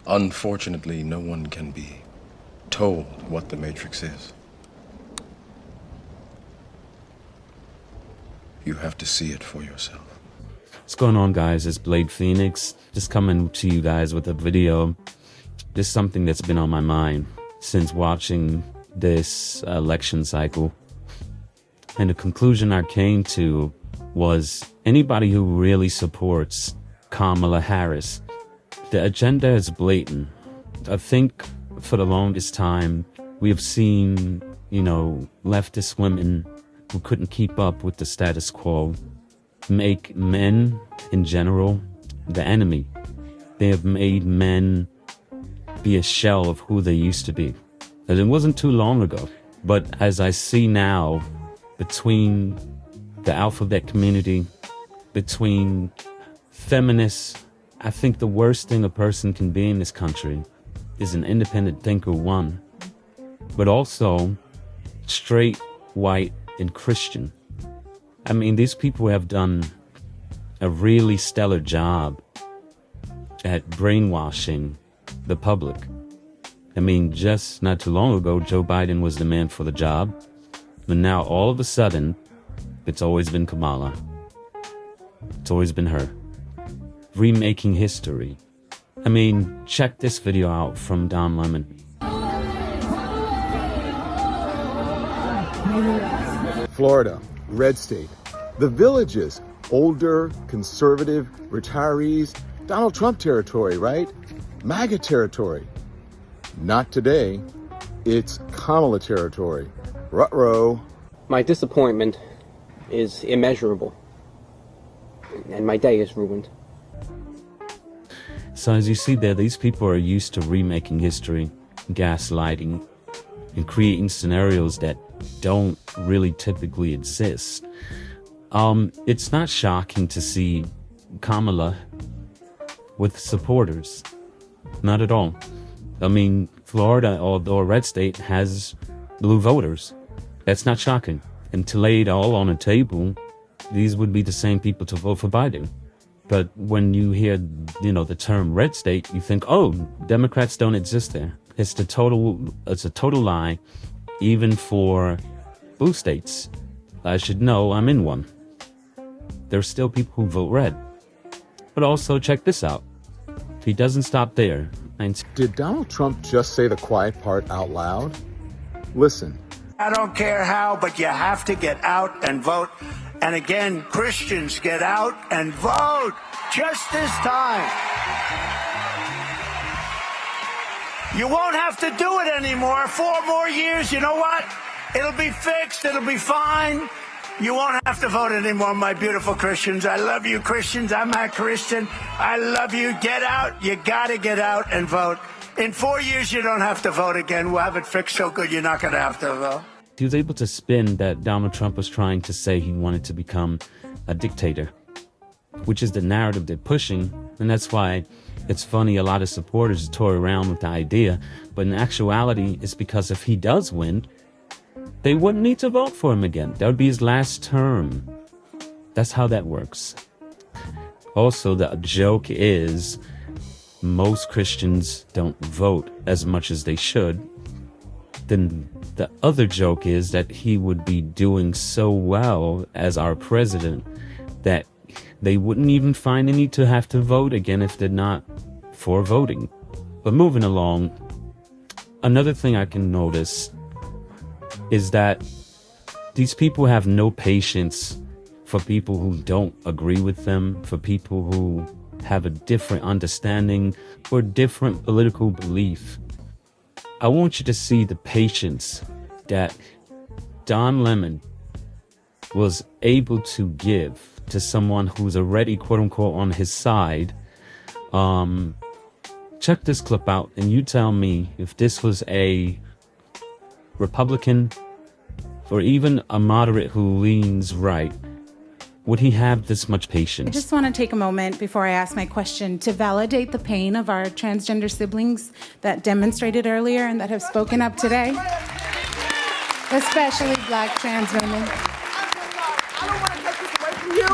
Unfortunately, no one can be told what the Matrix is. You have to see it for yourself. What's going on, guys? It's Blade Phoenix, just coming to you guys with a video. This is something that's been on my mind since watching this election cycle. And the conclusion I came to was anybody who really supports Kamala Harris, the agenda is blatant. I think for the longest time, we have seen, leftist women who couldn't keep up with the status quo make men in general the enemy. They have made men be a shell of who they used to be. And it wasn't too long ago. But as I see now, between the alphabet community, between feminists, I think the worst thing a person can be in this country is an independent thinker, one, but also straight, white, and Christian. I mean, these people have done a really stellar job at brainwashing the public. I mean, just not too long ago, Joe Biden was the man for the job, but now all of a sudden, it's always been Kamala. It's always been her. Remaking history. I mean, check this video out from Don Lemon. Florida, red state. The Villages, older, conservative, retirees, Donald Trump territory, right? MAGA territory. Not today. It's Kamala territory. Ruh-roh. My disappointment is immeasurable, and my day is ruined. So as you see there, these people are used to remaking history, gaslighting, and creating scenarios that don't really typically exist. It's not shocking to see Kamala with supporters. Not at all. I mean, Florida, although a red state, has blue voters. That's not shocking. And to lay it all on a table, these would be the same people to vote for Biden. But when you hear, the term red state, you think, oh, Democrats don't exist there. It's a total lie, even for blue states. I should know I'm in one. There's still people who vote red. But also check this out. He doesn't stop there. Did Donald Trump just say the quiet part out loud? Listen. I don't care how, but you have to get out and vote. And again, Christians, get out and vote just this time. You won't have to do it anymore. 4 more years, you know what? It'll be fixed. It'll be fine. You won't have to vote anymore, my beautiful Christians. I love you, Christians. I'm a Christian. I love you. Get out. You got to get out and vote. In 4 years, you don't have to vote again. We'll have it fixed so good you're not going to have to vote. He was able to spin that Donald Trump was trying to say he wanted to become a dictator, which is the narrative they're pushing. And that's why it's funny, a lot of supporters toy around with the idea. But in actuality, it's because if he does win, they wouldn't need to vote for him again. That would be his last term. That's how that works. Also, the joke is most Christians don't vote as much as they should. Then the other joke is that he would be doing so well as our president that they wouldn't even find any to have to vote again if they're not for voting. But moving along, another thing I can notice is that these people have no patience for people who don't agree with them, for people who have a different understanding or different political belief. I want you to see the patience that Don Lemon was able to give to someone who's already, quote unquote, on his side. Check this clip out and you tell me if this was a Republican or even a moderate who leans right, would he have this much patience? I just want to take a moment before I ask my question to validate the pain of our transgender siblings that demonstrated earlier and that have spoken up today, especially Black trans women. I don't want to take this away from you,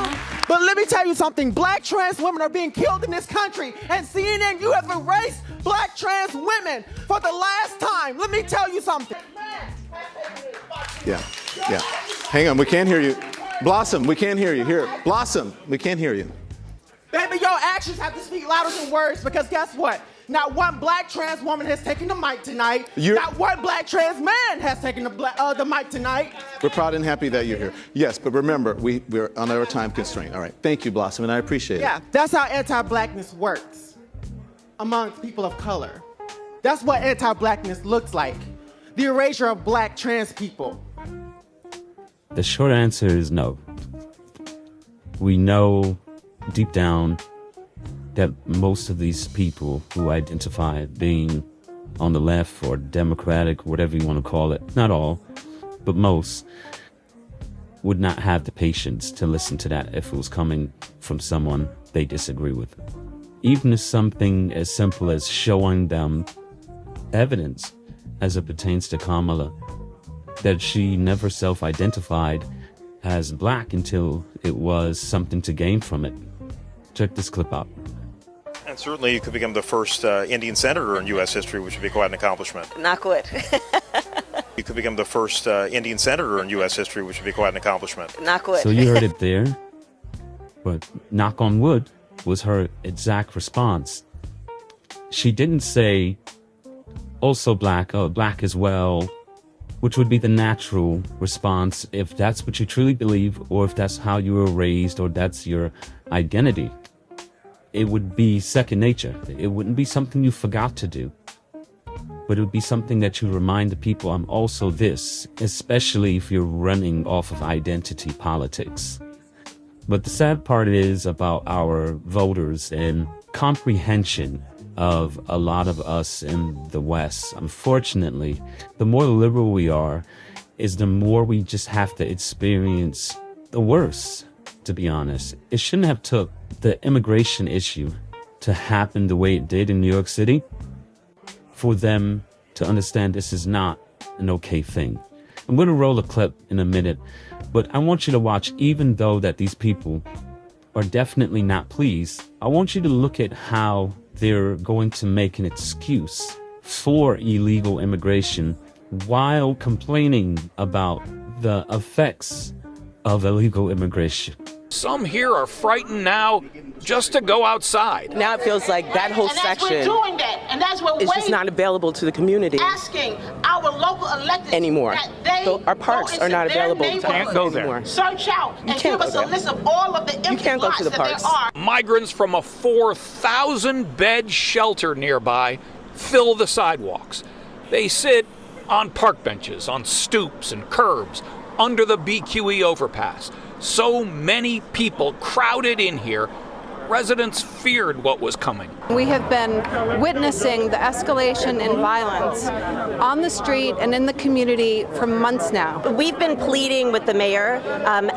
But let me tell you something. Black trans women are being killed in this country. And CNN, you have erased black trans women for the last time. Let me tell you something. Yeah. Hang on, we can't hear you. Blossom, we can't hear you. Here, Blossom, we can't hear you. Baby, your actions have to speak louder than words, because guess what? Not one black trans woman has taken the mic tonight. Not one black trans man has taken the mic tonight. We're proud and happy that you're here. Yes, but remember, we're on our time constraint. All right, thank you, Blossom, and I appreciate it. Yeah, that's how anti-blackness works amongst people of color. That's what anti-blackness looks like. The erasure of black trans people. The short answer is no. We know deep down that most of these people who identify being on the left or democratic, whatever you want to call it, not all, but most, would not have the patience to listen to that if it was coming from someone they disagree with. Even if something as simple as showing them evidence as it pertains to Kamala, that she never self-identified as black until it was something to gain from it. Check this clip out. And certainly you could become the first Indian senator in U.S. history, which would be quite an accomplishment. Not good. You could become the first Indian senator in U.S. history, which would be quite an accomplishment. Not good. So you heard it there. But knock on wood was her exact response. She didn't say, also black, black as well, which would be the natural response if that's what you truly believe, or if that's how you were raised, or that's your identity. It would be second nature. It wouldn't be something you forgot to do, but it would be something that you remind the people, I'm also this, especially if you're running off of identity politics. But the sad part is about our voters and comprehension of a lot of us in the West. Unfortunately, the more liberal we are, is the more we just have to experience the worst, to be honest. It shouldn't have took the immigration issue to happen the way it did in New York City for them to understand this is not an okay thing. I'm going to roll a clip in a minute, but I want you to watch, even though that these people are definitely not pleased, I want you to look at how they're going to make an excuse for illegal immigration while complaining about the effects of illegal immigration. Some here are frightened now just to go outside. Now it feels like that whole section we're doing that, and that's what is just not available to the community asking our local electeds anymore. That they so our parks are not available to can't go there anymore. Search out and give us a list of all of the empty lots that there are. Migrants from a 4,000-bed shelter nearby fill the sidewalks. They sit on park benches, on stoops and curbs, under the BQE overpass. So many people crowded in here, residents feared what was coming. We have been witnessing the escalation in violence on the street and in the community for months now. We've been pleading with the mayor,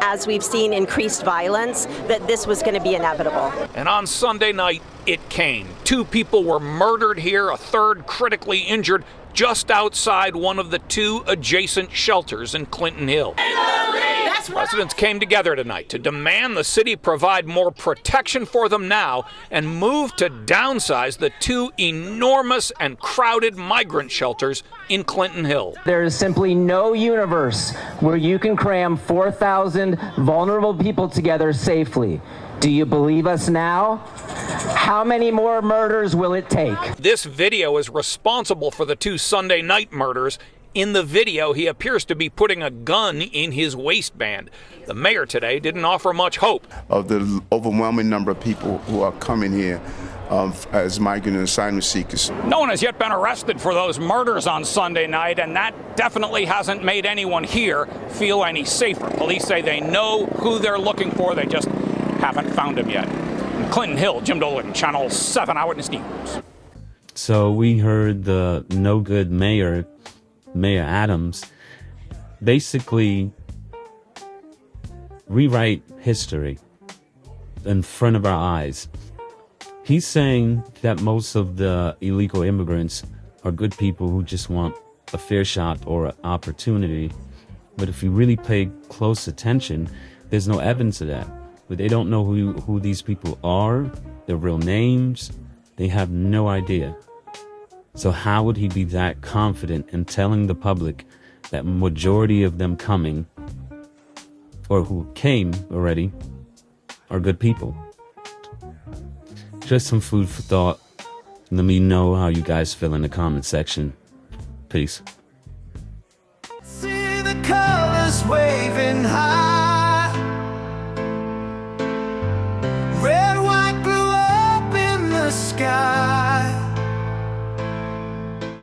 as we've seen increased violence, that this was going to be inevitable. And on Sunday night, it came. 2 people were murdered here, a third critically injured, just outside one of the 2 adjacent shelters in Clinton Hill. Residents came together tonight to demand the city provide more protection for them now and move to downsize the 2 enormous and crowded migrant shelters in Clinton Hill. There is simply no universe where you can cram 4,000 vulnerable people together safely. Do you believe us now? How many more murders will it take? This video is responsible for the 2 Sunday night murders. In the video, he appears to be putting a gun in his waistband. The mayor today didn't offer much hope. Of the overwhelming number of people who are coming here as migrant and asylum seekers. No one has yet been arrested for those murders on Sunday night, and that definitely hasn't made anyone here feel any safer. Police say they know who they're looking for, they just haven't found him yet. In Clinton Hill, Jim Dolan, Channel 7 Eyewitness News. So we heard the no good Mayor Adams, basically rewrite history in front of our eyes. He's saying that most of the illegal immigrants are good people who just want a fair shot or an opportunity. But if you really pay close attention, there's no evidence of that. but they don't know who these people are, their real names. They have no idea. So how would he be that confident in telling the public that majority of them coming, or who came already, are good people? Just some food for thought. Let me know how you guys feel in the comment section. Peace. See the colors waving high.